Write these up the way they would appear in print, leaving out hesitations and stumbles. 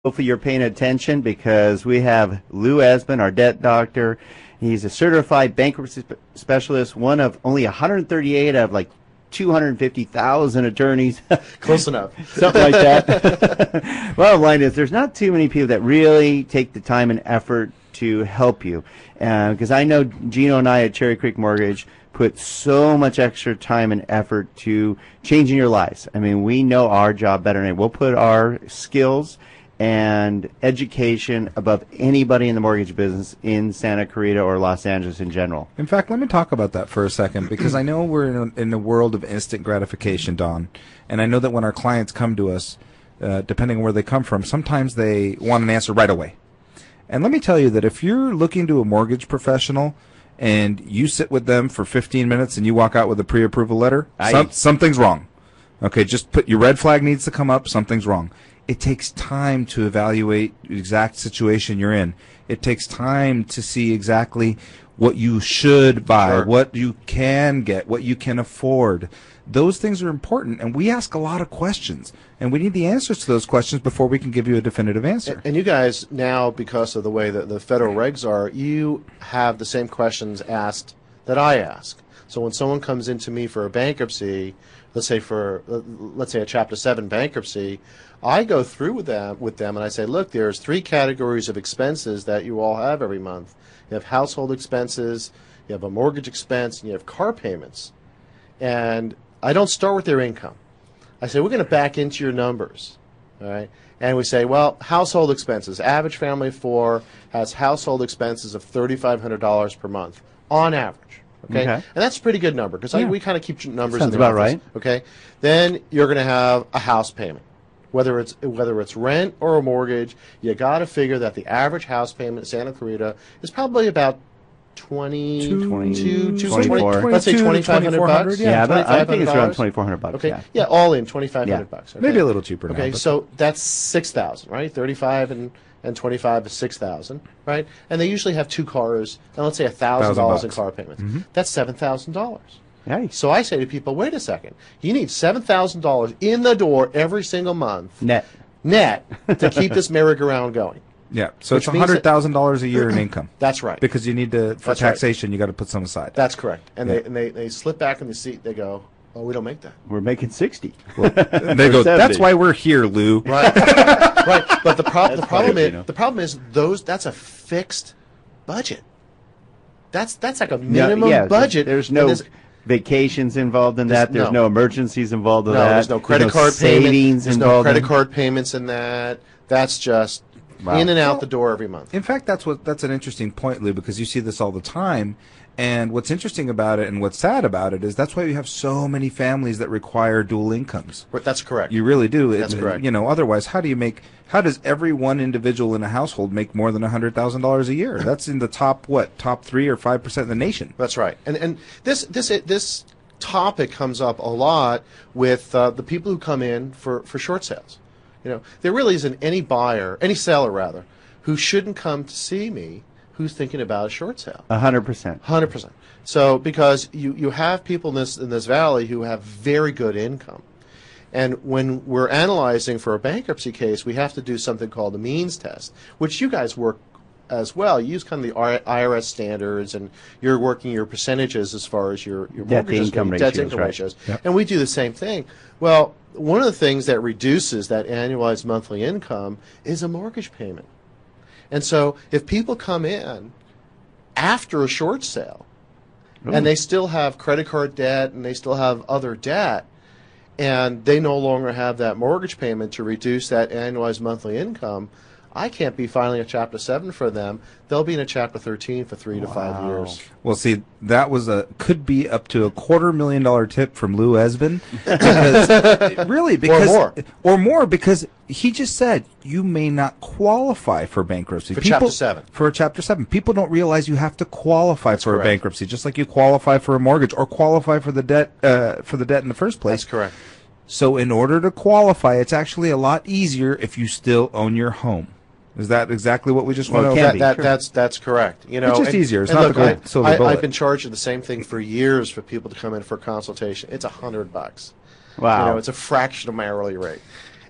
Hopefully you're paying attention because we have Lou Esbin, our debt doctor. He's a certified bankruptcy specialist, one of only 138 out of like 250,000 attorneys. Close enough. Something like that. Bottom line is there's not too many people that really take the time and effort to help you. Because I know Gino and I at Cherry Creek Mortgage put so much extra time and effort to changing your lives. I mean, we know our job better than anyone. We'll put our skills and education above anybody in the mortgage business in Santa Clarita or Los Angeles in general. In fact, let me talk about that for a second, because I know we're in a world of instant gratification, Don, and I know that when our clients come to us, depending on where they come from, sometimes they want an answer right away. And let me tell you that if you're looking to a mortgage professional and you sit with them for 15 minutes and you walk out with a pre-approval letter, something's wrong. Okay, just put your red flag needs to come up, something's wrong. It takes time to evaluate the exact situation you're in. It takes time to see exactly what you should buy, Sure. what you can get, what you can afford. Those things are important, and we ask a lot of questions, and we need the answers to those questions before we can give you a definitive answer. And you guys now, because of the way that the federal regs are, you have the same questions asked that I ask. So when someone comes into me for a bankruptcy, let's say a Chapter 7 bankruptcy, I go through with them and I say, look, there's 3 categories of expenses that you all have every month. You have household expenses, you have a mortgage expense, and you have car payments. And I don't start with their income. I say, we're going to back into your numbers, all right? And we say, well, household expenses. Average family of 4 has household expenses of $3,500 per month on average. Okay? And that's a pretty good number because we kind of keep numbers in the about office, right. Okay? Then you're going to have a house payment. Whether it's rent or a mortgage, you got to figure that the average house payment in Santa Clarita is probably about 24. Let's say $2,500. Yeah, I think it's around $2,400. Okay, yeah, all in $2,500. Okay? Maybe a little cheaper now. Okay, so that's $6,000, right? 35 and 25 is $6,000, right? And they usually have 2 cars, and let's say $1,000 in car payments. That's $7,000. Nice. So I say to people, wait a second, you need $7,000 in the door every single month, net, to keep this merry-go-round going. Yeah, so it's $100,000 a year in income. That's right. Because you need to, for taxation, you got to put some aside. That's correct. And they slip back in the seat. They go, oh, we don't make that. We're making 60. Well, they go, that's why we're here, Lou. Right. Right. But the problem is that's a fixed budget. That's like a minimum budget. There's no vacations involved in that. There's no emergencies involved in that. There's no credit card payments. There's no credit card payments in that. That's just in and out the door every month. In fact, that's an interesting point, Lou, because you see this all the time. And what's interesting about it and what's sad about it is that's why you have so many families that require dual incomes. That's correct. You really do. That's correct. You know, otherwise, how does every one individual in a household make more than $100,000 a year? That's in the top 3 or 5% of the nation. That's right. And this topic comes up a lot with the people who come in for short sales. You know, there really isn't any seller rather, who shouldn't come to see me who's thinking about a short sale. 100%. 100%. So because you have people in this valley who have very good income. And when we're analyzing for a bankruptcy case, we have to do something called a means test, which you guys work as well. You use kind of the IRS standards, and you're working your percentages as far as your debt-to-income ratios. Yep. And we do the same thing. Well, one of the things that reduces that annualized monthly income is a mortgage payment. And so if people come in after a short sale and they still have credit card debt and they still have other debt and they no longer have that mortgage payment to reduce that annualized monthly income, I can't be filing a Chapter 7 for them. They'll be in a Chapter 13 for 3 to 5 years. Well, see, that could be up to a $250,000 tip from Lou Esbin. Because, really, or more, because he just said you may not qualify for bankruptcy. For Chapter 7. For a Chapter 7. People don't realize you have to qualify for a bankruptcy, just like you qualify for a mortgage or qualify for the debt in the first place. That's correct. So in order to qualify, it's actually a lot easier if you still own your home. Is that exactly what we just went over? That's correct. You know, it's just easier. It's not the silver bullet. I've been charging the same thing for years for people to come in for a consultation. It's $100. Wow. You know, it's a fraction of my hourly rate.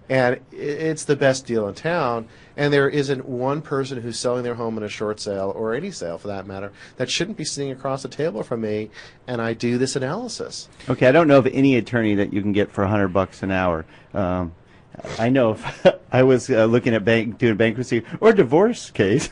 And it's the best deal in town. And there isn't one person who's selling their home in a short sale, or any sale for that matter, that shouldn't be sitting across the table from me, and I do this analysis. Okay, I don't know of any attorney that you can get for $100 an hour. I know if I was looking at doing bankruptcy or divorce case,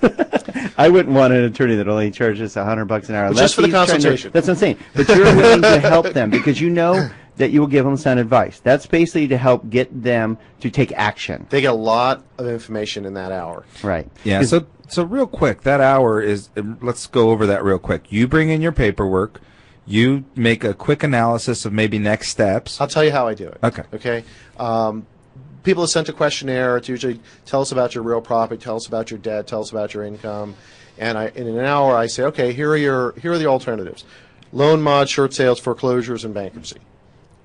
I wouldn't want an attorney that only charges $100 an hour. Well, just for the consultation. That's what I'm saying. But you're willing to help them because you know that you will give them sound advice. That's basically to help get them to take action. They get a lot of information in that hour. Right. Yeah. So real quick, that hour is. Let's go over that real quick. You bring in your paperwork. You make a quick analysis of maybe next steps. I'll tell you how I do it. Okay. Okay. People have sent a questionnaire. It's usually tell us about your real property, tell us about your debt, tell us about your income, and in an hour I say, okay, here are the alternatives: loan mod, short sales, foreclosures, and bankruptcy.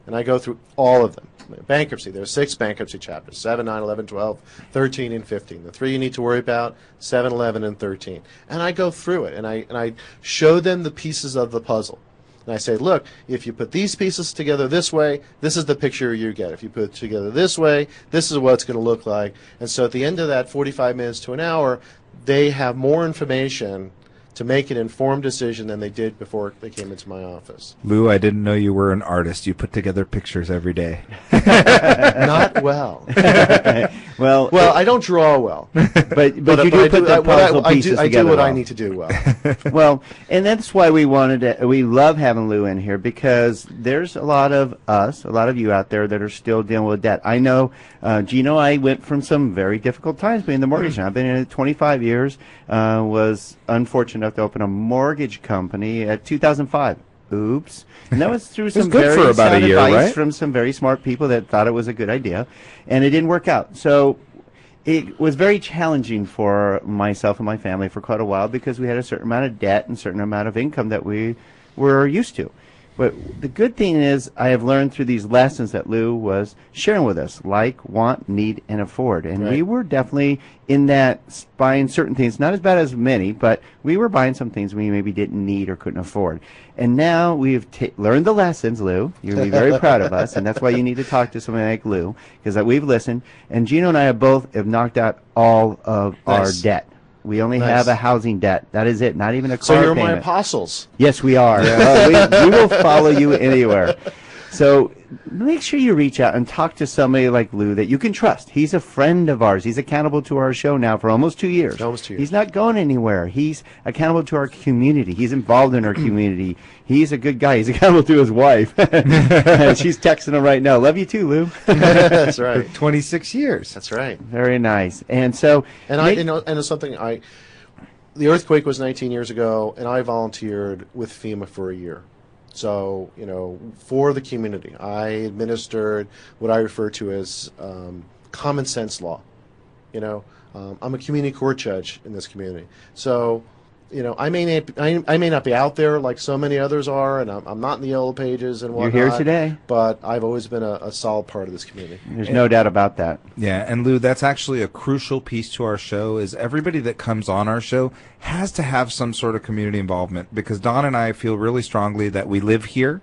And I go through all of them. Bankruptcy, there are 6 bankruptcy chapters: 7, 9, 11, 12, 13, and 15. The 3 you need to worry about: 7, 11, and 13. And I go through it, and I show them the pieces of the puzzle. And I say, look, if you put these pieces together this way, this is the picture you get. If you put it together this way, this is what it's going to look like. And so at the end of that 45 minutes to an hour, they have more information to make an informed decision than they did before they came into my office. Lou, I didn't know you were an artist. You put together pictures every day. Not well. Well, I don't draw well. But you do put the puzzle pieces together. I do what well. I need to do well. Well, and that's why we love having Lou in here, because there's a lot of you out there that are still dealing with debt. I know, Gino, I went from some very difficult times being the mortgage. I've been in it 25 years, was unfortunate enough to open a mortgage company at 2005. Oops. And that was through some very for about sound a year, advice right? from some very smart people that thought it was a good idea, and it didn't work out. So it was very challenging for myself and my family for quite a while, because we had a certain amount of debt and a certain amount of income that we were used to. But the good thing is I have learned through these lessons that Lou was sharing with us: like, want, need, and afford. And we were definitely in that buying certain things, not as bad as many, but we were buying some things we maybe didn't need or couldn't afford. And now we've learned the lessons, Lou. You'll be very proud of us, and that's why you need to talk to somebody like Lou, because we've listened. And Gino and I have knocked out all of our debt. We only have a housing debt. That is it. Not even a car So you're payment. my apostles. Yes, we are. We will follow you anywhere. So make sure you reach out and talk to somebody like Lou that you can trust. He's a friend of ours. He's accountable to our show now for almost 2 years. Almost 2 years. He's not going anywhere. He's accountable to our community. He's involved in our community. He's a good guy. He's accountable to his wife. She's texting him right now. Love you too, Lou. That's right. 26 years. That's right. Very nice. And so, and it's something the earthquake was 19 years ago, and I volunteered with FEMA for a year. So, for the community, I administered what I refer to as common sense law. I'm a community court judge in this community. So, I may not be out there like so many others are, and I'm not in the yellow pages and whatnot. You're here today. But I've always been a solid part of this community. There's no doubt about that. Yeah, and Lou, that's actually a crucial piece to our show, is everybody that comes on our show has to have some sort of community involvement, because Don and I feel really strongly that we live here.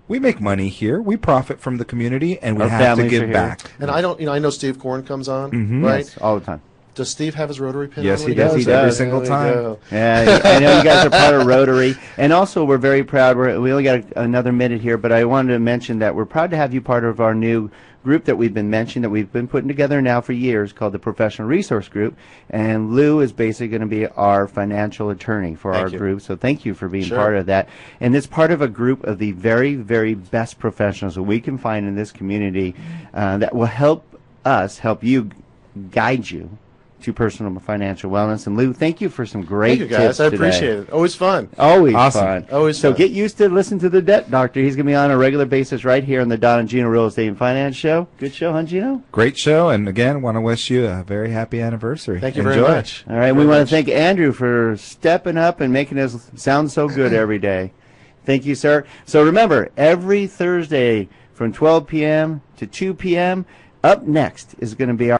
We make money here. We profit from the community, and we have to give back. And I know Steve Korn comes on, right? Yes, all the time. Does Steve have his Rotary pin? Yes, on he does. Every single time. Yeah, I know you guys are part of Rotary. And also, we're very proud. We only got another minute here, but I wanted to mention that we're proud to have you part of our new group that we've been mentioning, that we've been putting together now for years, called the Professional Resource Group. And Lou is basically going to be our financial attorney for our group. So thank you for being part of that. And it's part of a group of the very, very best professionals that we can find in this community that will help you, guide you to personal and financial wellness. And Lou, thank you for some great tips today. Thank you, guys. I appreciate it. Always fun. Always awesome. fun. Always so fun. Get used to listen to the Debt Doctor. He's going to be on a regular basis right here on the Don and Gino Real Estate and Finance Show. Good show, huh, Gino? Great show. And again, want to wish you a very happy anniversary. Thank you very much. All right. We want to thank Andrew for stepping up and making us sound so good every day. Thank you, sir. So remember, every Thursday from 12 p.m. to 2 p.m., up next is going to be our